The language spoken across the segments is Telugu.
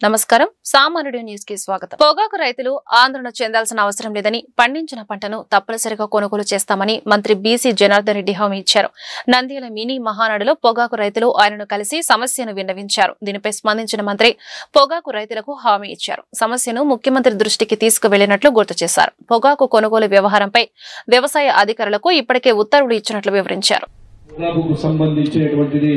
నమస్కారం సామాన్యుడి న్యూస్ కి స్వాగతం. పొగాకు రైతులు ఆందోళన చెందాల్సిన అవసరం లేదని, పండించిన పంటను తప్పనిసరిగా కొనుగోలు చేస్తామని మంత్రి బీసీ జనార్దన్ రెడ్డి హామీ ఇచ్చారు. నంద్యాల మినీ మహానాడులో పొగాకు రైతులు ఆయనను కలిసి సమస్యను విన్నవించారు. దీనిపై స్పందించిన మంత్రి పొగాకు రైతులకు హామీ ఇచ్చారు. సమస్యను ముఖ్యమంత్రి దృష్టికి తీసుకువెళ్లినట్లు గుర్తు చేశారు. పొగాకు కొనుగోలు వ్యవహారంపై వ్యవసాయ అధికారులకు ఇప్పటికే ఉత్తర్వులు ఇచ్చినట్లు వివరించారు. పొగాకు సంబంధించినటువంటిది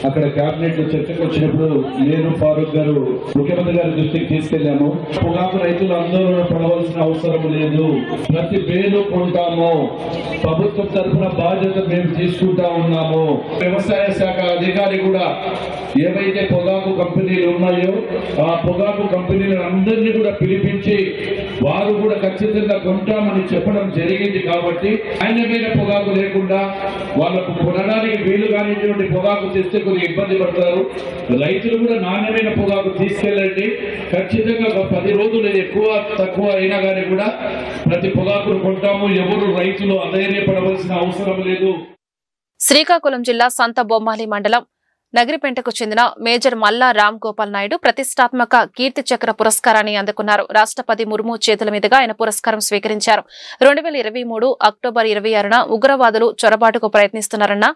అక్కడ కేబినెట్ చర్చకు వచ్చినప్పుడు నేను ఫారూక్ గారు ముఖ్యమంత్రి గారి దృష్టికి తీసుకెళ్లాము. పొగాకు రైతులు ఆందోళన పడవలసిన అవసరం లేదు, ప్రతి బేలు కొంటాము, ప్రభుత్వం తరఫున బాధ్యత మేము తీసుకుంటా ఉన్నాము. వ్యవసాయ శాఖ అధికారి కూడా ఏవైతే పొగాకు కంపెనీలు ఉన్నాయో ఆ పొగాకు కంపెనీలను అందరినీ కూడా పిలిపించి వారు కూడా ఖచ్చితంగా కొంటామని చెప్పడం జరిగింది. కాబట్టి నాణ్యమైన పొగాకు లేకుండా వాళ్ళకు కొనడానికి వీలు కానిటువంటి పొగాకు తెస్తే కొద్దిగా ఇబ్బంది పడతారు. రైతులు కూడా నాణ్యమైన పొగాకు తీసుకెళ్ళండి. ఖచ్చితంగా 10 రోజులు ఎక్కువ తక్కువ అయినా కానీ కూడా ప్రతి పొగాకును కొంటాము. ఎవరు రైతులు అధైర్యపడవలసిన అవసరం లేదు. శ్రీకాకుళం జిల్లా సంత బొమ్మాలి మండలం నగిరిపెంటకు చెందిన మేజర్ మల్లా రామ్ గోపాల్ నాయుడు ప్రతిష్టాత్మక కీర్తి చక్ర పురస్కారాన్ని అందుకున్నారు. రాష్ట్రపతి ముర్ము చేతుల మీదుగా ఆయన పురస్కారం స్వీకరించారు. 2023 అక్టోబర్ 26న ఉగ్రవాదులు చొరబాటుకు ప్రయత్నిస్తున్నారన్న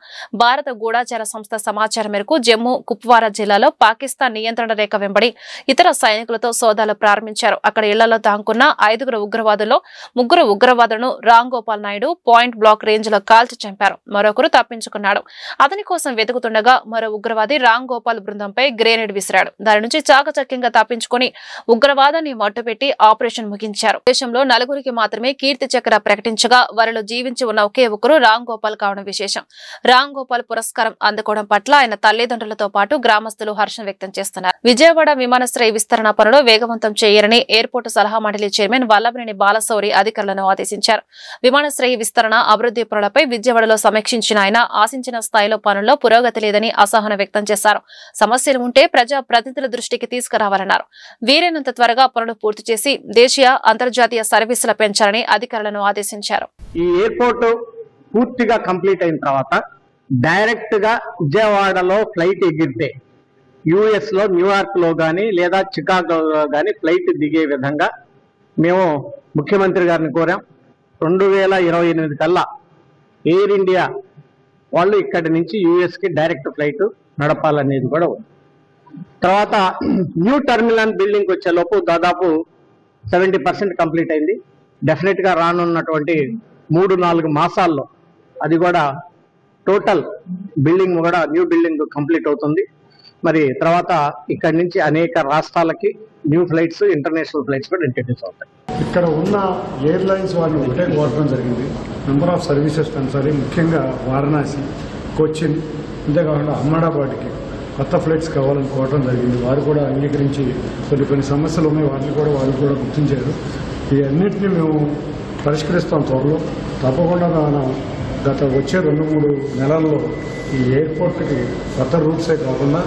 భారత గూఢచార సంస్థ సమాచారం మేరకు జమ్మూ కుప్వారా జిల్లాలో పాకిస్తాన్ నియంత్రణ రేఖ వెంబడి ఇతర సైనికులతో సోదాలు ప్రారంభించారు. అక్కడ ఇళ్లలో దాంకున్న 5 ఉగ్రవాదుల్లో 3 ఉగ్రవాదులను Ram Gopal Naidu point blank range లో కాల్చి చంపారు. మరొకరు తప్పించుకున్నాడు. అతని కోసం వెతుకుతుండగా మరో ఉగ్రవాది రామ్ గోపాల్ బృందంపై గ్రెనేడ్ విసిరాడు. దాని నుంచి చాకచక్యంగా తప్పించుకుని ఉగ్రవాదాన్ని మట్టుపెట్టి ఆపరేషన్ ముగించారు. దేశంలో 4 మాత్రమే కీర్తి చక్ర ప్రకటించగా వారిలో జీవించి ఉన్న ఒకే ఒకరు రామ్ గోపాల్ కావడం విశేషం. రామ్ గోపాల్ పురస్కారం అందుకోవడం పట్ల ఆయన తల్లిదండ్రులతో పాటు గ్రామస్తులు హర్షం వ్యక్తం చేస్తున్నారు. విజయవాడ విమానాశ్రయ విస్తరణ పనులు వేగవంతం చేయాలని ఎయిర్పోర్టు సలహా మండలి చైర్మన్ వల్లభనేని బాలశౌరి అధికారులను ఆదేశించారు. విమానాశ్రయ విస్తరణ అభివృద్ధి పనులపై విజయవాడలో సమీక్షించిన ఆయన ఆశించిన స్థాయిలో పనుల్లో పురోగతి లేదని అసహనం వ్యక్తం చేశారు. సమస్యలు ఉంటే ప్రజా ప్రతినిధుల దృష్టికి తీసుకురావాలన్నారు. వీలైనంత త్వరగా పనులు పూర్తి చేసి దేశీయ అంతర్జాతీయ సర్వీసులు పెంచాలని అధికారులను ఆదేశించారు. ఈ ఎయిర్పోర్ట్ పూర్తిగా కంప్లీట్ అయిన తర్వాత డైరెక్ట్ గా విజయవాడలో ఫ్లైట్ ఎగిరితే యుఎస్ లో న్యూయార్క్ లో గానీ లేదా చికాగోలో గానీ ఫ్లైట్ దిగే విధంగా మేము ముఖ్యమంత్రి గారిని కోరాం. 2028 కల్లా ఎయిర్ ఇండియా వాళ్ళు ఇక్కడి నుంచి యుఎస్ కి డైరెక్ట్ ఫ్లైట్ నడపాలనేది కూడా ఉంది. తర్వాత న్యూ టర్మినల్ బిల్డింగ్ వచ్చే లోపు దాదాపు 70% కంప్లీట్ అయింది. డెఫినెట్ గా రానున్నటువంటి 3-4 మాసాల్లో అది కూడా టోటల్ బిల్డింగ్ కూడా న్యూ బిల్డింగ్ కంప్లీట్ అవుతుంది. మరి తర్వాత ఇక్కడి నుంచి అనేక రాష్ట్రాలకి న్యూ ఫ్లైట్స్, ఇంటర్నేషనల్ ఫ్లైట్స్ కూడా ఇంట్రడ్యూస్ అవుతాయి. ఇక్కడ ఉన్న ఎయిర్లైన్స్ వాళ్ళు ఒకటే కోరడం జరిగింది, నెంబర్ ఆఫ్ సర్వీసెస్ పెంచాలి. ముఖ్యంగా వారణాసి, కొచ్చిన్, అంతేకాకుండా అహ్మదాబాద్కి కొత్త ఫ్లైట్స్ కావాలని కోరడం జరిగింది. వారు కూడా అంగీకరించి కొన్ని సమస్యలు ఉన్నాయి, వాటిని కూడా వాళ్ళు కూడా గుర్తించారు. ఈ అన్నింటినీ మేము పరిష్కరిస్తాం త్వరలో. తప్పకుండా గత వచ్చే 2-3 నెలల్లో ఈ ఎయిర్పోర్ట్కి కొత్త రూట్సే కాకుండా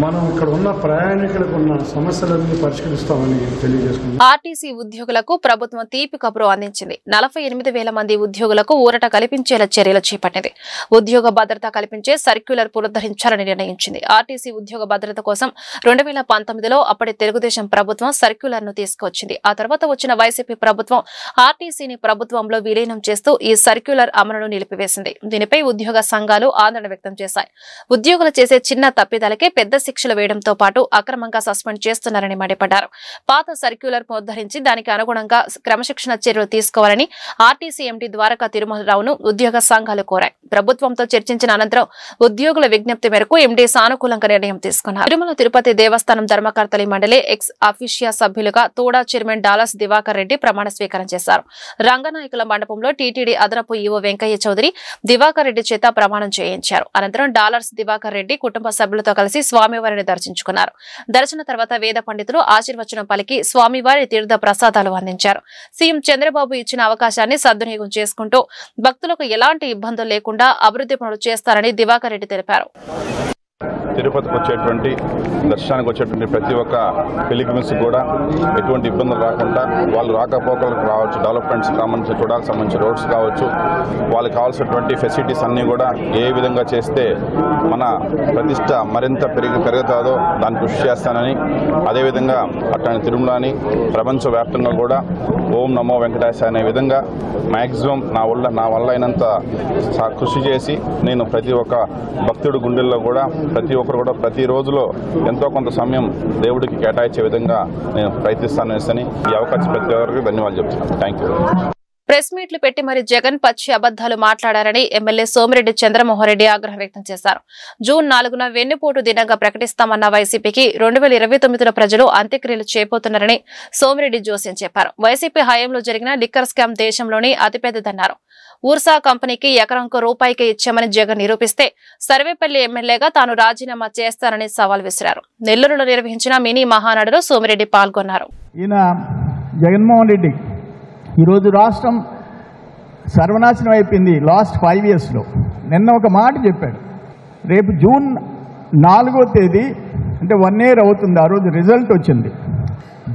మనం ఇక్కడ ఉన్న ప్రయాణికులకు ఉన్న సమస్యలన్నీ పరిష్కరిస్తామని తెలియజేసుకుంటాం. ఆర్టీసీ ఉద్యోగులకు ప్రభుత్వం తీపి కబురు అందించింది. 48,000 మంది ఉద్యోగులకు ఊరట కల్పించేలా చర్యలు చేపట్టింది. ఉద్యోగ భద్రత కల్పించే సర్క్యులర్ పునరుద్ధరించాలని నిర్ణయించింది. ఆర్టీసీ ఉద్యోగ భద్రత కోసం 2019లో అప్పటి తెలుగుదేశం ప్రభుత్వం సర్క్యులర్ ను తీసుకొచ్చింది. ఆ తర్వాత వచ్చిన వైసీపీ ప్రభుత్వం ఆర్టీసీని ప్రభుత్వంలో విలీనం చేస్తూ ఈ సర్క్యులర్ అమలును నిలిపివేసింది. దీనిపై ఉద్యోగ సంఘాలు ఆందోళన వ్యక్తం చేశాయి. ఉద్యోగులు చేసే చిన్న తప్పిదాలకే పెద్ద శిక్షలు వేయడంతో పాటు అక్రమంగా సస్పెండ్ చేస్తున్నారని మండిపడ్డారు. పాత సర్క్యులర్ పునరుద్ధరించి దానికి అనుగుణంగా క్రమశిక్షణ చర్యలు తీసుకోవాలని ఆర్టీసీ ఎండీ ద్వారకా తిరుమలరావును ఉద్యోగ సంఘాలు కోరాయి. ప్రభుత్వంతో చర్చించిన అనంతరం ఉద్యోగుల విజ్ఞప్తి మేరకు ఎండీ సానుకూలంగా నిర్ణయం తీసుకున్నారు. తిరుమల తిరుపతి దేవస్థానం ధర్మకర్తలి మండలి ఎక్స్ అఫీషియా సభ్యులుగా తోడా చైర్మన్ డాలస్ దివాకర్ రెడ్డి ప్రమాణ స్వీకారం చేశారు. రంగనాయకుల మండపంలో టీటీడీ అదనపు ఈవో వెంకయ్య చౌదరి దివాకర్ రెడ్డి చేత ప్రమాణం చేయించారు. అనంతరం డాలర్స్ దివాకర్ రెడ్డి కుటుంబ సభ్యులతో కలిసి స్వామివారిని దర్శించుకున్నారు. దర్శన తర్వాత వేద పండితులు ఆశీర్వచనం పలికి స్వామివారి తీర్థ ప్రసాదాలు అందించారు. సీఎం చంద్రబాబు ఇచ్చిన అవకాశాన్ని సద్వినియోగం చేసుకుంటూ భక్తులకు ఎలాంటి ఇబ్బందులు లేకుండా అభివృద్ధి పనులు చేస్తారని దివాకర్ రెడ్డి తెలిపారు. తిరుపతికి వచ్చేటువంటి దర్శనానికి వచ్చేటువంటి ప్రతి ఒక్క పిలిగ్రిమ్స్ కూడా ఎటువంటి ఇబ్బందులు రాకుండా వాళ్ళు రాకపోకలకు రావచ్చు, డెవలప్మెంట్స్ సంబంధించి చూడాలకు సంబంధించి రోడ్స్ కావచ్చు, వాళ్ళకి కావాల్సినటువంటి ఫెసిలిటీస్ అన్నీ కూడా ఏ విధంగా చేస్తే మన ప్రతిష్ట మరింత పెరుగుతుందో దాన్ని కృషి చేస్తానని, అదేవిధంగా అట్లాంటి తిరుమలని ప్రపంచవ్యాప్తంగా కూడా ఓం నమో వెంకటేశాయ అనే విధంగా మ్యాక్సిమం నా వల్ల అయినంత కృషి చేసి నేను ప్రతి ఒక్క భక్తుడి గుండెల్లో కూడా ప్రతి ఒక్కరు కూడా ప్రతి రోజులో ఎంతో కొంత సమయం దేవుడికి కేటాయించే విధంగా నేను ప్రయత్నిస్తానని ఈ అవకాశం ప్రతి ఒక్కరికి ధన్యవాదాలు చెప్తున్నాను. Thank you. ప్రెస్ మీట్లు పెట్టి మరి జగన్ పచ్చి అబద్దాలు మాట్లాడారని ఎమ్మెల్యే సోమిరెడ్డి చంద్రమోహన్ రెడ్డి ఆగ్రహం వ్యక్తం చేశారు. జూన్ 4న వెన్నుపోటు దినంగా ప్రకటిస్తామన్న వైసీపీకి 2029లో ప్రజలు అంత్యక్రియలు చేయబోతున్నారని సోమిరెడ్డి జోస్యం చెప్పారు. వైసీపీ హయాంలో జరిగిన లిక్కర్ స్కామ్ దేశంలోని అతిపెద్దదన్నారు. ఊర్సా కంపెనీకి ఎకరంకు రూపాయికే ఇచ్చామని జగన్ నిరూపిస్తే సర్వేపల్లి ఎమ్మెల్యేగా తాను రాజీనామా చేస్తానని సవాల్ విసిరారు. నెల్లూరులో నిర్వహించిన మినీ మహానాడులో సోమిరెడ్డి పాల్గొన్నారు. ఈయన జగన్మోహన్ రెడ్డి ఈరోజు రాష్ట్రం సర్వనాశనం అయిపోయింది లాస్ట్ 5 yearsలో. నిన్న ఒక మాట చెప్పాడు, రేపు జూన్ 4వ తేదీ అంటే 1 year అవుతుంది, ఆ రోజు రిజల్ట్ వచ్చింది.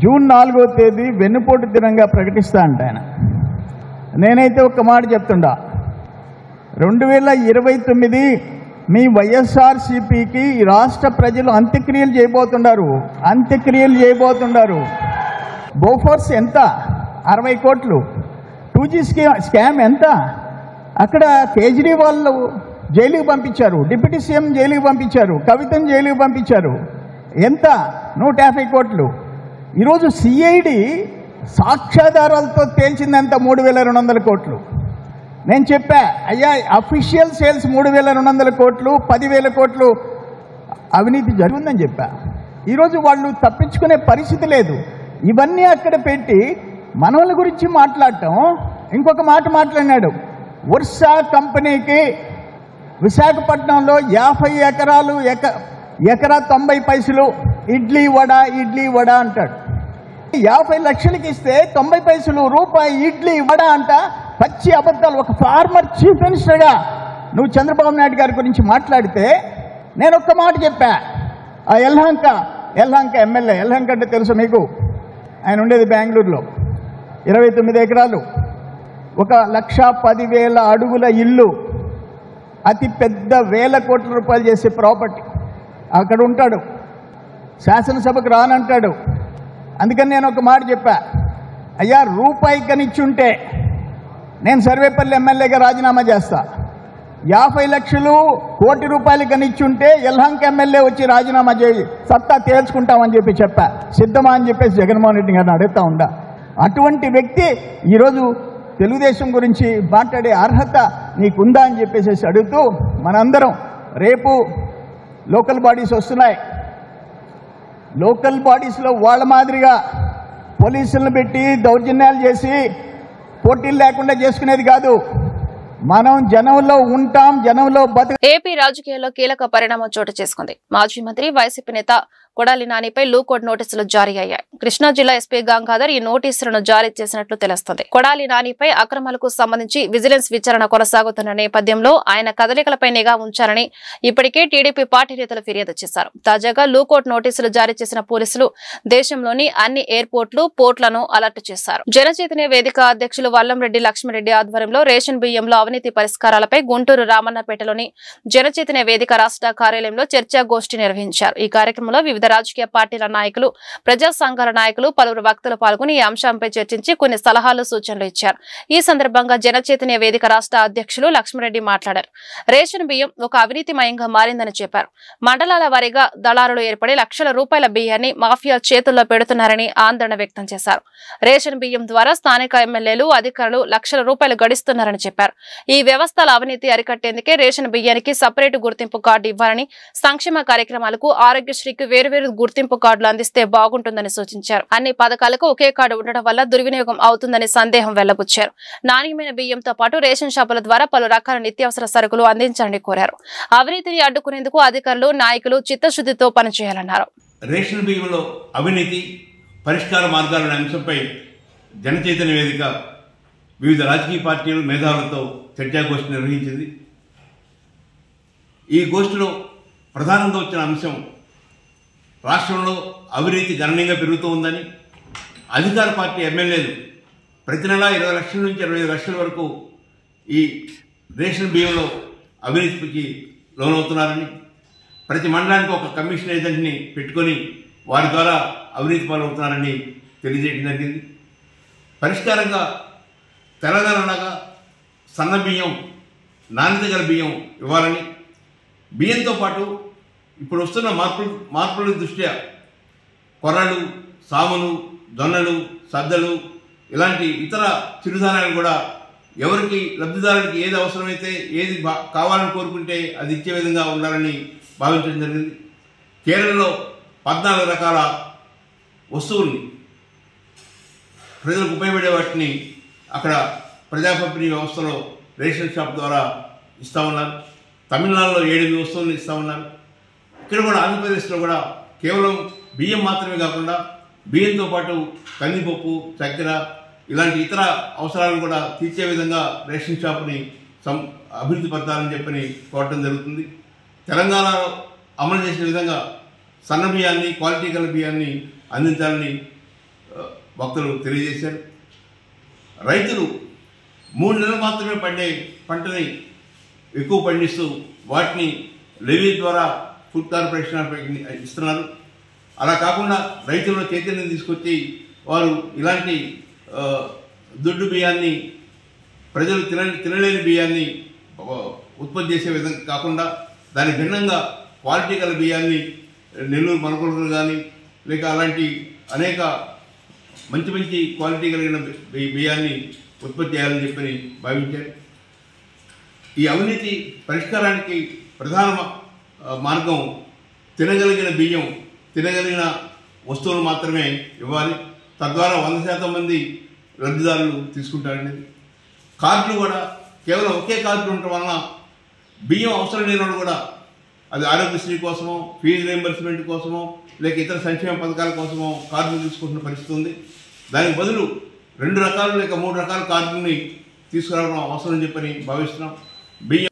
జూన్ 4వ తేదీ వెన్నుపోటు దినంగా ప్రకటిస్తా అంట ఆయన. నేనైతే ఒక మాట చెప్తుండా, 2029 మీ వైఎస్ఆర్సీపీకి రాష్ట్ర ప్రజలు అంత్యక్రియలు చేయబోతున్నారు. బోఫోర్స్ ఎంత? 60 కోట్లు. 2G స్కామ్ ఎంత? అక్కడ కేజ్రీవాల్ జైలుకి పంపించారు, డిప్యూటీ సీఎం జైలుకి పంపించారు, కవితను జైలుకి పంపించారు. ఎంత? 150 కోట్లు. ఈరోజు సిఐడి సాక్ష్యాధారాలతో తేల్చిందంత 3200 కోట్లు. నేను చెప్పా, అయ్యా అఫీషియల్ సేల్స్ 3200 కోట్లు, 10,000 కోట్లు అవినీతి జరుగుందని చెప్పా. ఈరోజు వాళ్ళు తప్పించుకునే పరిస్థితి లేదు. ఇవన్నీ అక్కడ పెట్టి మనవల గురించి మాట్లాడటం. ఇంకొక మాట మాట్లాడినాడు, ఊర్సా కంపెనీకి విశాఖపట్నంలో 50 ఎకరాలు, ఎకరా 90 పైసలు ఇడ్లీ వడ అంటాడు. 50 లక్షలకి ఇస్తే 90 పైసలు రూపాయి ఇడ్లీ వడ అంట. పచ్చి అబద్ధాలు. ఒక ఫార్మర్ చీఫ్ మినిస్టర్గా నువ్వు చంద్రబాబు నాయుడు గారి గురించి మాట్లాడితే నేను ఒక్క మాట చెప్పా, ఆ యలహంక ఎమ్మెల్యే, యలహంక అంటే తెలుసు మీకు, ఆయన ఉండేది బెంగళూరులో, 29 ఎకరాలు, 1,10,000 అడుగుల ఇల్లు, అతి పెద్ద 1,000 కోట్ల రూపాయలు చేసే ప్రాపర్టీ. అక్కడ ఉంటాడు, శాసనసభకు రానంటాడు. అందుకని నేను ఒక మాట చెప్పా, అయ్యా రూపాయి కనిచ్చుంటే నేను సర్వేపల్లి ఎమ్మెల్యేగా రాజీనామా చేస్తా. 50 లక్షలు, 1 కోటి రూపాయలు కనిచ్చుంటే యలహంక ఎమ్మెల్యే వచ్చి రాజీనామా చేయి, సత్తా తేల్చుకుంటామని చెప్పా. సిద్ధమా అని చెప్పేసి జగన్మోహన్ రెడ్డి గారిని అడుగుతా ఉండా. అటువంటి వ్యక్తి ఈరోజు తెలుగుదేశం గురించి మాట్లాడే అర్హత నీకుందా అని చెప్పేసి అడుగుతూ, మనందరం రేపు లోకల్ బాడీస్ వస్తున్నాయి. లోకల్ బాడీస్లో వాళ్ళ మాదిరిగా పోలీసులను పెట్టి దౌర్జన్యాలు చేసి పోటీలు లేకుండా చేసుకునేది కాదు. మనం జనంలో ఉంటాం, జనంలో ఏపీ రాజకీయాల్లో కీలక పరిణామం చోటు చేసుకుంది. మాజీ మంత్రి వైసీపీ నేత కొడాలి నానిపై లూకోడ్ నోటీసులు జారీ అయ్యాయి. కృష్ణా జిల్లా ఎస్పీ గంగాధర్ ఈ నోటీసులను జారీ చేసినట్లు తెలుస్తోంది. కొడాలి నానిపై అక్రమాలకు సంబంధించి విజిలెన్స్ విచారణ కొనసాగుతున్న నేపథ్యంలో ఆయన కదలికలపై నిఘా ఉంచారని ఇప్పటికే టీడీపీ పార్టీ నేతలు ఫిర్యాదు చేశారు. తాజాగా లూకోడ్ నోటీసులు జారీ చేసిన పోలీసులు దేశంలోని అన్ని ఎయిర్పోర్ట్లు, పోర్ట్లను అలర్ట్ చేశారు. జనచైతన్య వేదిక అధ్యక్షులు వల్లంరెడ్డి లక్ష్మిరెడ్డి ఆధ్వర్యంలో రేషన్ బియ్యంలో అవినీతి పరిష్కారాలపై గుంటూరు రామన్నపేటలోని జనచైతన్య వేదిక రాష్ట్ర కార్యాలయంలో చర్చాగోష్ఠి నిర్వహించారు. ఈ కార్యక్రమంలో వివిధ రాజకీయ పార్టీల నాయకులు, ప్రజా సంఘాల నాయకులు, పలువురు వక్తలు పాల్గొని ఈ అంశంపై చర్చించి కొన్ని సలహాలు, సూచనలు ఇచ్చారు. ఈ సందర్భంగా జనచైతన్య వేదిక రాష్ట్ర అధ్యక్షులు లక్ష్మిరెడ్డి మాట్లాడారు. రేషన్ బియ్యం ఒక అవినీతిమయంగా మారిందని చెప్పారు. మండలాల వారీగా దళారులు ఏర్పడి లక్షల రూపాయల బియ్యాన్ని మాఫియా చేతుల్లో పెడుతున్నారని ఆందోళన వ్యక్తం చేశారు. రేషన్ బియ్యం ద్వారా స్థానిక ఎమ్మెల్యేలు, అధికారులు లక్షల రూపాయలు గడిస్తున్నారని చెప్పారు. ఈ వ్యవస్థల అవినీతి అరికట్టేందుకే రేషన్ బియ్యానికి సపరేటు గుర్తింపు కార్డు ఇవ్వాలని, సంక్షేమ కార్యక్రమాలకు ఆరోగ్యశ్రీకి వేరువేరు గుర్తింపు కార్డులు అందిస్తే బాగుంటుందని సూచించారు. అన్ని పథకాలకు ఒకే కార్డు ఉండడం వల్ల దుర్వినియోగం అవుతుందని సందేహం వెల్లబుచ్చారు. నాణ్యమైన బియ్యంతో పాటు రేషన్ షాపుల ద్వారా పలు రకాల నిత్యావసర సరుకులు అందించాలని కోరారు. అవినీతిని అడ్డుకునేందుకు అధికారులు, నాయకులు చిత్తశుద్ధితో పనిచేయాలన్నారు. రేషన్ బియ్యంలో అవినీతి పరిష్కార మార్గాలనే అంశంపై జనచైతన్య వేదిక వివిధ రాజకీయ పార్టీలు, మేధావులతో చర్చాగోష్ఠి నిర్వహించింది. ఈ గోష్ఠిలో ప్రధానంగా వచ్చిన అంశం రాష్ట్రంలో అవినీతి గణనీయంగా పెరుగుతూ ఉందని, అధికార పార్టీ ఎమ్మెల్యేలు ప్రతి నెల 20 లక్షల నుంచి 25 లక్షల వరకు ఈ రేషన్ బియ్యంలో అవినీతికి లోనవుతున్నారని, ప్రతి మండలానికి ఒక కమిషన్ ఏజెంట్ని పెట్టుకొని వారి ద్వారా అవినీతి పాలవుతున్నారని తెలియజేయడం జరిగింది. పరిష్కారంగా తెలంగాణలాగా సన్న బియ్యం, నాణ్యత గల బియ్యం ఇవ్వాలని, బియ్యంతో పాటు ఇప్పుడు వస్తున్న మార్పుల దృష్ట్యా కొర్రలు, సాములు, జొన్నలు, సద్దలు ఇలాంటి ఇతర చిరుధాన్యాలు కూడా ఎవరికి లబ్ధిదారునికి ఏది అవసరమైతే, ఏది కావాలని కోరుకుంటే అది ఇచ్చే విధంగా ఉండాలని భావించడం జరిగింది. కేరళలో 14 రకాల వస్తువుల్ని, ప్రజలకు ఉపయోగపడే వాటిని అక్కడ ప్రజా పంపిణీ వ్యవస్థలో రేషన్ షాప్ ద్వారా ఇస్తూ ఉన్నారు. తమిళనాడులో 7 వస్తువులను ఇస్తూ ఉన్నారు. ఇక్కడ కూడా ఆంధ్రప్రదేశ్లో కూడా కేవలం బియ్యం మాత్రమే కాకుండా బియ్యంతో పాటు కందిపప్పు, చక్కెర ఇలాంటి ఇతర అవసరాలను కూడా తీర్చే విధంగా రేషన్ షాప్ని అభివృద్ధి పరచాలని చెప్పని కోరటం జరుగుతుంది. తెలంగాణలో అమలు చేసిన విధంగా సన్న బియ్యాన్ని, క్వాలిటీ గల బియ్యాన్ని అందించాలని భక్తులు తెలియజేశారు. రైతులు 3 నెలలు మాత్రమే పండే పంటని ఎక్కువ పండిస్తూ వాటిని లెవీ ద్వారా ఫుడ్ కార్పొరేషన్ ఇస్తున్నారు. అలా కాకుండా రైతుల్లో చైతన్యం తీసుకొచ్చి వారు ఇలాంటి దొడ్డు బియ్యాన్ని, ప్రజలు తినలేని బియ్యాన్ని ఉత్పత్తి చేసే విధంగా కాకుండా దానికి భిన్నంగా క్వాలిటీ గల బియ్యాన్ని, నెల్లూరు మనకొడుకులు కానీ లేక అలాంటి అనేక మంచి మంచి క్వాలిటీ కలిగిన బియ్యాన్ని ఉత్పత్తి చేయాలని చెప్పని భావించారు. ఈ అవినీతి పరిష్కారానికి ప్రధాన మార్గం తినగలిగిన బియ్యం, తినగలిగిన వస్తువులు మాత్రమే ఇవ్వాలి. తద్వారా 100% మంది లబ్ధిదారులు తీసుకుంటారండి. కార్డులు కూడా కేవలం ఒకే కార్డు ఉండటం వలన బియ్యం అవసరం లేని వాళ్ళు కూడా అది ఆరోగ్యశ్రీ కోసమో, ఫీజు రీయింబర్స్మెంట్ కోసమో, లేక ఇతర సంక్షేమ పథకాల కోసమో కార్డులు తీసుకుంటున్న పరిస్థితి ఉంది. దానికి బదులు 2 రకాలు లేక 3 రకాల కార్డులని తీసుకురావడం అవసరం చెప్పని భావిస్తున్నాం.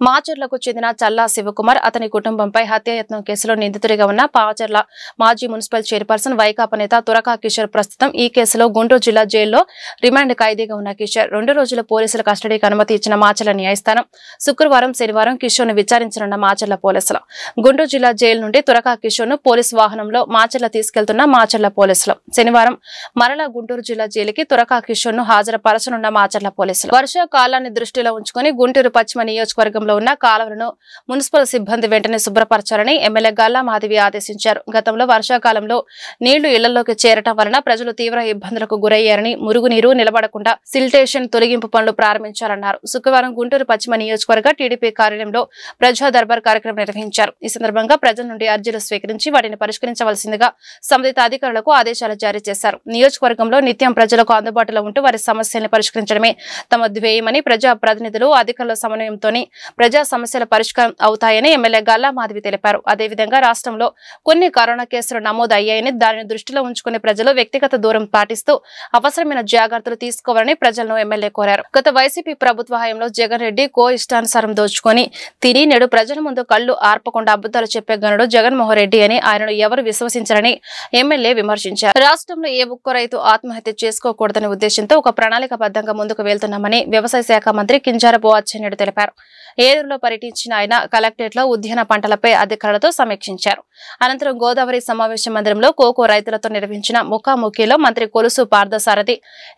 మాచర్లకు చెందిన చల్లా శివకుమార్, అతని కుటుంబంపై హత్యాయత్నం కేసులో నిందితుడిగా ఉన్న పాచర్ల మాజీ మున్సిపల్ చైర్పర్సన్ వైకాపా నేత తురకా కిషోర్ ప్రస్తుతం ఈ కేసులో గుంటూరు జిల్లా జైల్లో రిమాండ్ ఖైదీగా ఉన్న కిషోర్ 2 రోజుల పోలీసుల కస్టడీకి అనుమతి ఇచ్చిన మాచర్ల న్యాయస్థానం శుక్రవారం, శనివారం కిషోర్ను విచారించనున్న మాచర్ల పోలీసులు. గుంటూరు జిల్లా జైలు నుండి తురకా కిషోర్ను పోలీసు వాహనంలో మాచర్ల తీసుకెళ్తున్న మాచర్ల పోలీసులు శనివారం మరలా గుంటూరు జిల్లా జైలుకి తురకా కిషోర్ను హాజరుపరచనున్న మాచర్ల పోలీసులు. వర్షాకాలాన్ని దృష్టిలో ఉంచుకుని గుంటూరు పశ్చిమ నియోజకవర్గంలో ఉన్న కాలువలను మున్సిపల్ సిబ్బంది వెంటనే శుభ్రపరచాలని ఎమ్మెల్యే గల్లా మాధవి ఆదేశించారు. గతంలో వర్షాకాలంలో నీళ్లు ఇళ్లలోకి చేరటం వలన ప్రజలు తీవ్ర ఇబ్బందులకు గురయ్యారని, మురుగునీరు నిలబడకుండా సిల్టేషన్ తొలగింపు పనులు ప్రారంభించారన్నారు. శుక్రవారం గుంటూరు పశ్చిమ నియోజకవర్గ టీడీపీ కార్యాలయంలో ప్రజా దర్బార్ కార్యక్రమం నిర్వహించారు. ఈ సందర్భంగా ప్రజల నుండి అర్జీలు స్వీకరించి వాటిని పరిష్కరించవలసిందిగా సంబంధిత అధికారులకు ఆదేశాలు జారీ చేశారు. నియోజకవర్గంలో నిత్యం ప్రజలకు అందుబాటులో ఉంటూ వారి సమస్యలను పరిష్కరించడమే తమ ధ్యేయమని, ప్రజా ప్రతినిధులు అధికారుల సమన్వయంతో ప్రజా సమస్యల పరిష్కారం అవుతాయని ఎమ్మెల్యే గల్లా మాధవి తెలిపారు. అదేవిధంగా రాష్ట్రంలో కొన్ని కరోనా కేసులు నమోదు అయ్యాయని, దానిని దృష్టిలో ఉంచుకుని ప్రజలు వ్యక్తిగత దూరం పాటిస్తూ అవసరమైన జాగ్రత్తలు తీసుకోవాలని ప్రజలను ఎమ్మెల్యే కోరారు. గత వైసీపీ ప్రభుత్వ హయాంలో జగన్ రెడ్డి ఇష్టానుసారం దోచుకొని తిని నేడు ప్రజల ముందు కళ్లు ఆర్పకుండా అబద్దాలు చెప్పే గనుడు జగన్మోహన్ రెడ్డి అని ఆయనను ఎవరు విశ్వసించారని ఎమ్మెల్యే విమర్శించారు. రాష్ట్రంలో ఏ ఒక్క రైతు ఆత్మహత్య చేసుకోకూడదనే ఉద్దేశంతో ఒక ప్రణాళికబద్ధంగా ముందుకు వెళ్తున్నామని వ్యవసాయ శాఖ మంత్రి కింజారపు అచ్చెన్నాయుడు తెలిపారు. ఏలూరులో పర్యటించిన ఆయన కలెక్టరేట్లో ఉద్యాన పంటలపై అధికారులతో సమీక్షించారు. అనంతరం గోదావరి సమావేశ మందిరంలో కోకో రైతులతో నిర్వహించిన ముఖాముఖిలో మంత్రి కొలుసు పార్థసారథి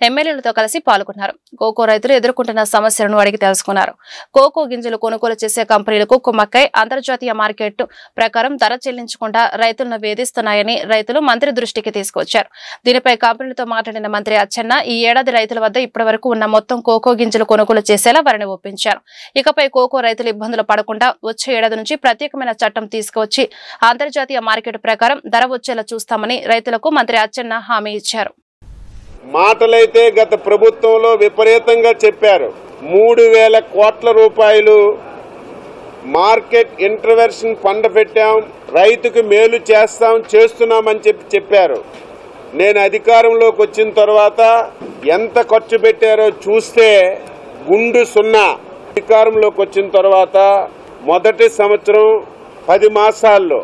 ఎమ్మెల్యేలతో కలిసి పాల్గొన్నారు. కోకో రైతులు ఎదుర్కొంటున్న సమస్యలను అడిగి తెలుసుకున్నారు. కోకో గింజలు కొనుగోలు చేసే కంపెనీలకు కుమ్మక్కై అంతర్జాతీయ మార్కెట్ ప్రకారం ధర చెల్లించకుండా రైతులను వేధిస్తున్నాయని రైతులు మంత్రి దృష్టికి తీసుకొచ్చారు. దీనిపై కంపెనీలతో మాట్లాడిన మంత్రి అచ్చెన్న ఈ ఏడాది రైతుల వద్ద ఇప్పటివరకు ఉన్న మొత్తం కోకో గింజలు కొనుగోలు చేసేలా వారిని ఒప్పించారు. ఇకపై కోకో రైతులు ఇబ్బందులు పడకుండా వచ్చే ఏడాది నుంచి ప్రత్యేకమైన చట్టం తీసుకువచ్చి అంతర్జాతీయ మార్కెట్ ప్రకారం ధర వచ్చేలా చూస్తామని రైతులకు మంత్రి అచ్చెన్న హామీ ఇచ్చారు. మాటలైతే గత ప్రభుత్వంలో విపరీతంగా చెప్పారు. 3,000 కోట్ల రూపాయలు మార్కెట్ ఇంటర్వెన్షన్ ఫండ్ పెట్టాం, రైతుకు మేలు చేస్తున్నామని చెప్పారు. నేను అధికారంలోకి వచ్చిన తర్వాత ఎంత ఖర్చు పెట్టారో చూస్తే గుండు సున్నా. అధికారంలోకి వచ్చిన తర్వాత మొదటి సంవత్సరం 10 మాసాల్లో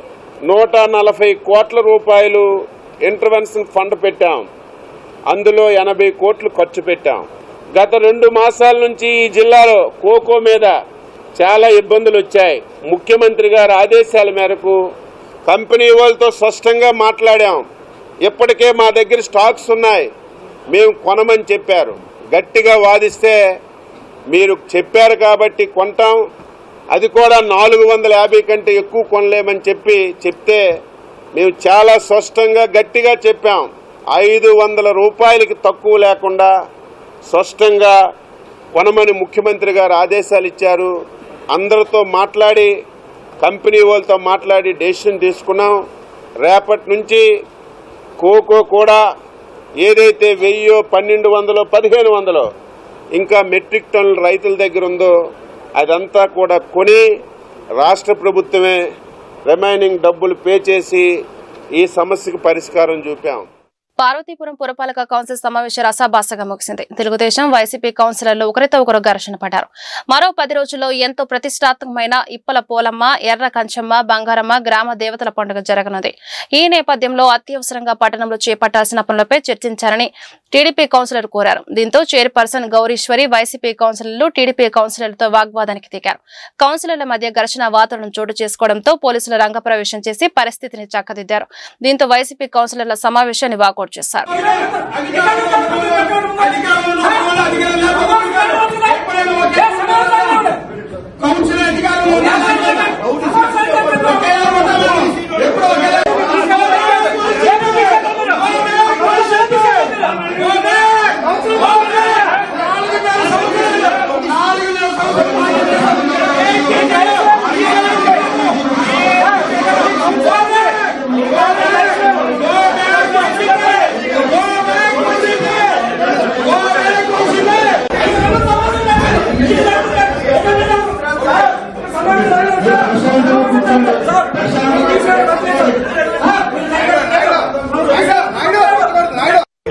140 కోట్ల రూపాయలు ఇంటర్వెన్షన్ ఫండ్ పెట్టాం. అందులో 80 కోట్లు ఖర్చు పెట్టాం. గత 2 మాసాల నుంచి ఈ జిల్లాలో కోకో మీద చాలా ఇబ్బందులు వచ్చాయి. ముఖ్యమంత్రి గారి ఆదేశాల మేరకు కంపెనీ వాళ్ళతో స్పష్టంగా మాట్లాడాం. ఇప్పటికే మా దగ్గర స్టాక్స్ ఉన్నాయి, మేము కొనమని చెప్పారు. గట్టిగా వాదిస్తే మీరు చెప్పారు కాబట్టి కొంటాం, అది కూడా 450 కంటే ఎక్కువ కొనలేమని చెప్తే మేము చాలా స్పష్టంగా గట్టిగా చెప్పాం. 500 రూపాయలకి తక్కువ లేకుండా స్పష్టంగా కొనమని ముఖ్యమంత్రి గారు ఆదేశాలు ఇచ్చారు. అందరితో మాట్లాడి కంపెనీ వాళ్ళతో మాట్లాడి డెసిషన్ తీసుకున్నాం. రేపటి నుంచి కోకో కూడా ఏదైతే 1000, 1200, 1500 ఇంకా మెట్రిక్ టన్నులు రైతుల దగ్గర ఉందో అదంతా కూడా కొని రాష్ట్ర ప్రభుత్వమే రిమైనింగ్ డబ్బులు పే చేసి ఈ సమస్యకు పరిష్కారం చూపాం. పార్వతీపురం పురపాలక కౌన్సిల్ సమావేశం రసాభాసగా ముగిసింది. తెలుగుదేశం, వైసీపీ కౌన్సిలర్లు ఒకరితో ఒకరు ఘర్షణ పడ్డారు. మరో 10 రోజుల్లో ఎంతో ప్రతిష్టాత్మకమైన ఇప్పల పోలమ్మ, ఎర్ర కంచమ్మ, బంగారమ్మ గ్రామ దేవతల పండుగ జరగనుంది. ఈ నేపథ్యంలో అత్యవసరంగా పట్టణంలో చేపట్టాల్సిన పనులపై చర్చించాలని టీడీపీ కౌన్సిలర్ కోరారు. దీంతో చైర్పర్సన్ గౌరీశ్వరి, వైసీపీ కౌన్సిలర్లు టీడీపీ కౌన్సిలర్లతో వాగ్వాదానికి దిగారు. కౌన్సిలర్ల మధ్య ఘర్షణ వాతావరణం చోటు చేసుకోవడంతో పోలీసులు రంగప్రవేశం చేసి పరిస్థితిని చక్కదిద్దారు. దీంతో వైసీపీ కౌన్సిలర్ల సమావేశాన్ని వాకౌట్ చేశారు.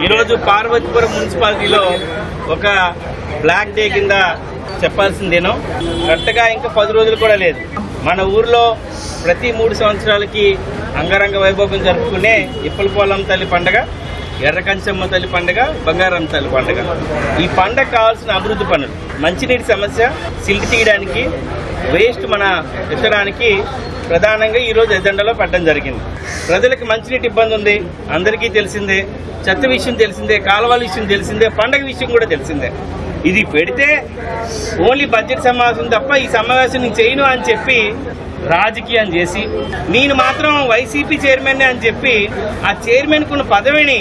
ఈరోజు పార్వతీపురం మున్సిపాలిటీలో ఒక బ్లాక్ డే కింద చెప్పాల్సిందేనో కరెక్ట్గా ఇంకా 10 రోజులు కూడా లేదు. మన ఊర్లో ప్రతి 3 సంవత్సరాలకి అంగరంగ వైభోగం జరుపుకునే ఇప్పలపోలం తల్లి పండుగ, ఎర్రకంచమ్మ తల్లి పండుగ, బంగారం తల్లి పండుగ. ఈ పండుగ కావాల్సిన అభివృద్ధి పనులు, మంచినీటి సమస్య, సిల్ట్ తీయడానికి, వేస్ట్ మన ఎత్తడానికి ప్రధానంగా ఈరోజు ఎజెండాలో పెట్టడం జరిగింది. ప్రజలకు మంచినీటి ఇబ్బంది ఉంది, అందరికీ తెలిసిందే. చెత్త విషయం తెలిసిందే, కాలువల విషయం తెలిసిందే, పండగ విషయం కూడా తెలిసిందే. ఇది పెడితే ఓన్లీ బడ్జెట్ సమావేశం తప్ప ఈ సమావేశం నేను చేయను అని చెప్పి రాజకీయం చేసి, నేను మాత్రం వైసీపీ చైర్మన్ అని చెప్పి ఆ చైర్మన్ కున్న పదవిని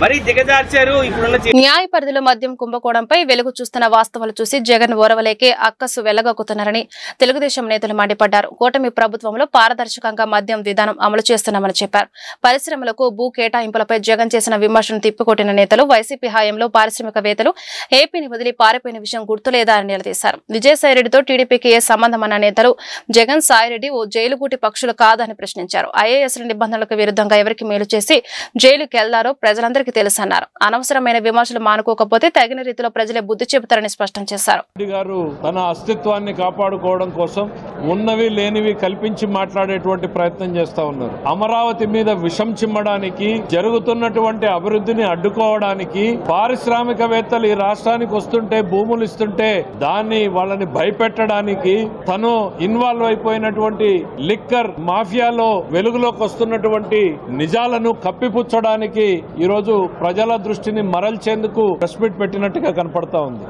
మరీ దిగజార్చారు. ఇప్పుడున్న న్యాయ పరిధిలో మద్యం కుంభకోణంపై వెలుగు చూస్తున్న వాస్తవాలు చూసి జగన్ ఓరవలేకే అక్కసు వెళ్లగొక్కుతున్నారని తెలుగుదేశం నేతలు మండిపడ్డారు. కూటమి ప్రభుత్వంలో పారదర్శకంగా మద్యం విధానం అమలు చేస్తున్నామని చెప్పారు. పరిశ్రమలకు భూ కేటాయింపులపై జగన్ చేసిన విమర్శను తిప్పికొట్టిన నేతలు వైసీపీ హయాంలో పారిశ్రామికవేత్తలు ఏపీని వదిలి పారిపోయిన విషయం గుర్తులేదా అని నిలదీశారు. విజయసాయిరెడ్డితో టీడీపీకి ఏ సంబంధమన్న నేతలు జగన్, సాయిరెడ్డి ఓ జైలుగూటి పక్షులు కాదని ప్రశ్నించారు. ఐఏఎస్ల నిబంధనలకు విరుద్ధంగా ఎవరికి మేలు చేసి జైలుకి వెళ్లారో ప్రజలందరికీ తెలుసన్నారు. అనవసరమైన విమర్శలు మానుకోకపోతే తగిన రీతిలో ప్రజలే బుద్ధి చెబుతారని స్పష్టం చేశారు. గారు తన అస్తిత్వాన్ని కాపాడుకోవడం కోసం ఉన్నవి లేనివి కల్పించి మాట్లాడేటువంటి ప్రయత్నం చేస్తా ఉన్నారు. అమరావతి మీద విషం చిమ్మడానికి, జరుగుతున్నటువంటి అభివృద్ధిని అడ్డుకోవడానికి, పారిశ్రామికవేత్తలు ఈ రాష్ట్రానికి వస్తుంటే భూములు ఇస్తుంటే దాన్ని వాళ్ళని భయపెట్టడానికి, తను ఇన్వాల్వ్ అయిపోయినటువంటి లిక్కర్ మాఫియాలో వెలుగులోకి వస్తున్నటువంటి నిజాలను కప్పిపుచ్చడానికి ఈరోజు ప్రజల దృష్టిని మరల్చేందుకు ప్రెస్ మీట్ పెట్టినట్టుగా కనపడతా ఉంది.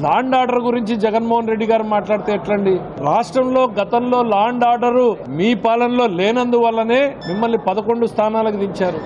లా అండ్ ఆర్డర్ గురించి జగన్మోహన్ రెడ్డి గారు మాట్లాడితే ఎట్లండి? రాష్ట్రంలో గతంలో లా అండ్ ఆర్డర్ మీ పాలనలో లేనందువల్లనే మిమ్మల్ని 11 స్థానాలకు దించారు.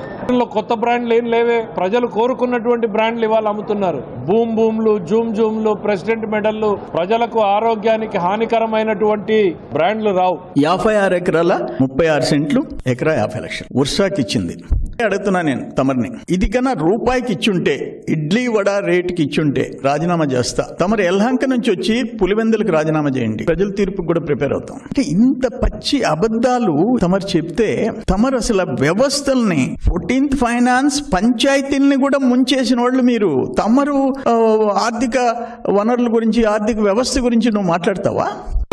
కొత్త బ్రాండ్లు ఏం లేవే, ప్రజలు కోరుకున్నటువంటి బ్రాండ్లు ఇవాళ అమ్ముతున్నారు. బూమ్లు, జూమ్లు, ప్రెసిడెంట్ మెడల్లు, ప్రజలకు ఆరోగ్యానికి హానికరమైనటువంటి బ్రాండ్లు రావు. 56 ఎకరాల 36 సెంట్లు, ఎకరా 50 లక్షలు ఉర్సాకి ఇచ్చింది. అడుగుతున్నా నేను తమరిని, ఇది కన్నా రూపాయికి ఇచ్చుంటే, ఇడ్లీ వడ రేటుకి ఇచ్చుంటే రాజీనామా చేస్తా. తమరు ఎల్హంక నుంచి వచ్చి పులివెందులకు రాజీనామా చేయండి, ప్రజల తీర్పుకు కూడా ప్రిపేర్ అవుతాం. అంటే ఇంత పచ్చి అబద్ధాలు తమరు చెప్తే, తమరు అసలు వ్యవస్థల్ని 14th ఫైనాన్స్ పంచాయతీల్ని కూడా ముంచేసిన వాళ్ళు మీరు. తమరు ఆర్థిక వనరుల గురించి, ఆర్థిక వ్యవస్థ గురించి నువ్వు మాట్లాడతావా?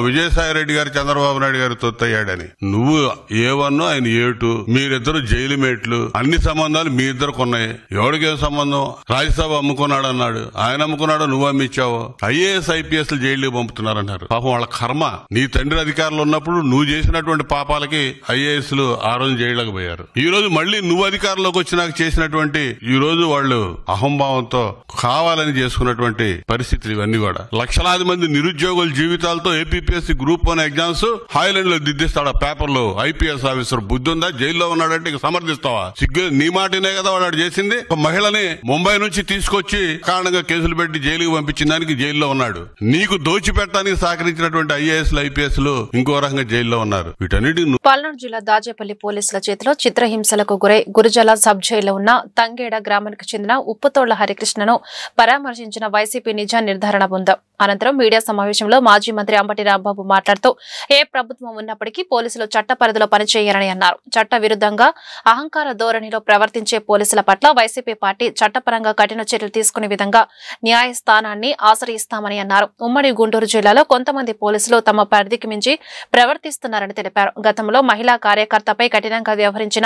విజయసాయి రెడ్డి గారు చంద్రబాబు నాయుడు గారు తొత్తయ్యాడని. నువ్వు A1 ఆయన A2, మీరిద్దరు జైలు మేట్లు. అన్ని సంబంధాలు మీ ఇద్దరికి ఉన్నాయి. ఎవడికే సంబంధం? రాజ్యసభ అమ్ముకున్నాడు అన్నాడు, ఆయన అమ్ముకున్నాడు, నువ్వు అమ్మిచ్చావు. IAS IPS జైలు పంపుతున్నారన్నారు. పాపం వాళ్ళ కర్మ. నీ తండ్రి అధికారులు ఉన్నప్పుడు నువ్వు చేసినటువంటి పాపాలకి IASలు ఆ రోజు జైలుకి పోయారు. ఈ రోజు మళ్ళీ నువ్వు అధికారంలోకి వచ్చినాక చేసినటువంటి ఈ రోజు వాళ్ళు అహంభావంతో కావాలని చేసుకున్నటువంటి పరిస్థితులు ఇవన్నీ కూడా. లక్షలాది మంది నిరుద్యోగుల జీవితాలతో APPSC గ్రూప్ 1 ఎగ్జామ్స్ హాయ్లాండ్ లో దిద్దిస్తాడు ఆ పేపర్లో. IPS ఆఫీసర్ బుద్ధి ఉందా? జైల్లో ఉన్నాడంటే ఇక సమర్థిస్తావా? సిగ్గు నీ మాటనే కదా వాడు చేసింది. ఒక మహిళని ముంబై నుంచి తీసుకొచ్చి కారణంగా కేసులు పెట్టి జైలుకి పంపించిన దానికి జైల్లో ఉన్నాడు. నీకు దోచిపెట్టడానికి సహకరించినటువంటి IASలు IPSలు ఇంకో రకంగా జైల్లో ఉన్నారు. వీటన్నిటి పల్నాడు జిల్లా దాచేపల్లి పోలీసుల చేతిలో చిత్రహింసలకు గురై గురుజల సబ్ జైల్లో ఉన్న తంగేడ గ్రామానికి చెందిన ఉప్పుతోళ్ల హరికృష్ణను పరామర్శించిన వైసీపీ నిజ నిర్ధారణ బృందం. అనంతరం మీడియా సమావేశంలో మాజీ మంత్రి అంబటి రాంబాబు మాట్లాడుతూ ఏ ప్రభుత్వం ఉన్నప్పటికీ పోలీసులు చట్ట పరిధిలో పనిచేయాలని అన్నారు. చట్ట విరుద్ధంగా అహంకార ధోరణిలో ప్రవర్తించే పోలీసుల పట్ల వైసీపీ పార్టీ చట్టపరంగా కఠిన చర్యలు తీసుకునే విధంగా న్యాయస్థానాన్ని ఆశ్రయిస్తామని అన్నారు. ఉమ్మడి గుంటూరు జిల్లాలో కొంతమంది పోలీసులు తమ పరిధికి మించి ప్రవర్తిస్తున్నారని తెలిపారు. గతంలో మహిళా కార్యకర్తపై కఠినంగా వ్యవహరించిన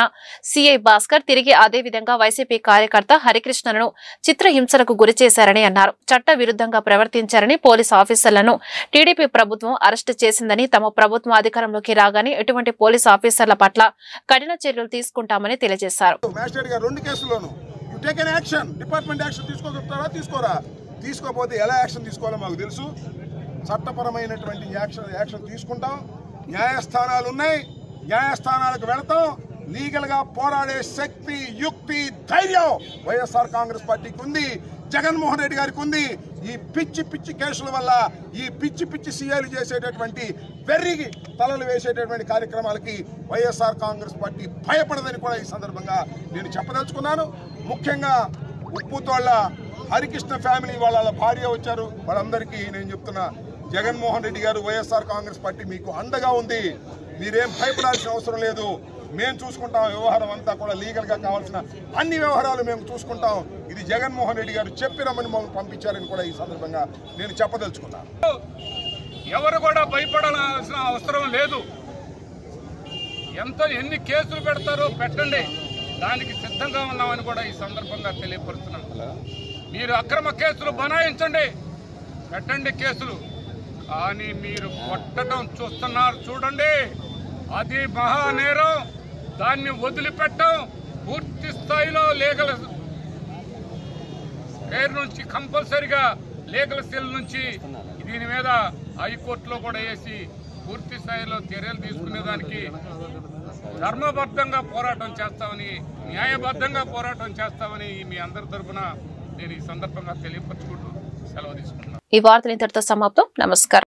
సిఐ భాస్కర్ తిరిగి అదే విధంగా వైసీపీ కార్యకర్త హరికృష్ణను చిత్రహింసలకు గురిచేశారని అన్నారు. చట్ట విరుద్ధంగా ప్రవర్తించారని పోలీసు ఆఫీసర్లను టీడీపీ ప్రభుత్వం అరెస్టు చేసిందని, తమ ప్రభుత్వం అధికారంలోకి రాగానే ఎటువంటి పోలీసు ఆఫీసర్ల పట్ల కఠిన చర్యలు తీసుకుంటామని తెలియజేశారు. తీసుకోకపోతే ఎలా యాక్షన్ తీసుకోవాలో మాకు తెలుసు. చట్టపరమైనటువంటి యాక్షన్ తీసుకుంటాం. న్యాయస్థానాలు ఉన్నాయి, న్యాయస్థానాలకు వెళతాం. లీగల్ గా పోరాడే శక్తి, యుక్తి, ధైర్యం వైఎస్ఆర్ కాంగ్రెస్ పార్టీకి ఉంది, జగన్మోహన్ రెడ్డి గారికి ఉంది. ఈ పిచ్చి పిచ్చి కేసుల వల్ల, ఈ పిచ్చి పిచ్చి సీఐలు చేసేటటువంటి వెర్రికి తలలు వేసేటటువంటి కార్యక్రమాలకి వైఎస్ఆర్ కాంగ్రెస్ పార్టీ భయపడదని కూడా ఈ సందర్భంగా నేను చెప్పదలుచుకున్నాను. ముఖ్యంగా ఉప్పుతోళ్ల హరికృష్ణ ఫ్యామిలీ వాళ్ళ భార్య వచ్చారు. వాళ్ళందరికీ నేను చెప్తున్నా, జగన్మోహన్ రెడ్డి గారు, వైఎస్ఆర్ కాంగ్రెస్ పార్టీ మీకు అండగా ఉంది. మీరేం భయపడాల్సిన అవసరం లేదు. మేము చూసుకుంటాం. వ్యవహారం అంతా కూడా లీగల్ గా కావాల్సిన అన్ని వ్యవహారాలు మేము చూసుకుంటాం. ఇది జగన్మోహన్ రెడ్డి గారు చెప్పిరమని మమ్మల్ని పంపించారని కూడా ఈ సందర్భంగా నేను చెప్పదలుచుకున్నాను. ఎవరు కూడా భయపడాల్సిన అవసరం లేదు. ఎన్ని కేసులు పెడతారో పెట్టండి, దానికి సిద్ధంగా ఉన్నామని కూడా ఈ సందర్భంగా తెలియపరుస్తున్నాం. మీరు అక్రమ కేసులు బనాయించండి, పెట్టండి కేసులు. కానీ మీరు కొట్టడం చూస్తున్నారు చూడండి, అది మహానేరం. దాన్ని వదిలిపెట్టం. పూర్తి స్థాయిలో లీగల్ పేరు నుంచి కంపల్సరిగా లీగల్ సెల్ నుంచి దీని మీద హైకోర్టులో కూడా వేసి పూర్తి స్థాయిలో చర్యలు తీసుకునేదానికి ధర్మబద్ధంగా పోరాటం చేస్తామని, న్యాయబద్ధంగా పోరాటం చేస్తామని మీ అందరి తరఫున నేను ఈ సందర్భంగా తెలియపరచుకుంటూ సెలవు తీసుకుంటున్నాను. ఈ వార్తలు ఇంతటితో సమాప్తం. నమస్కారం.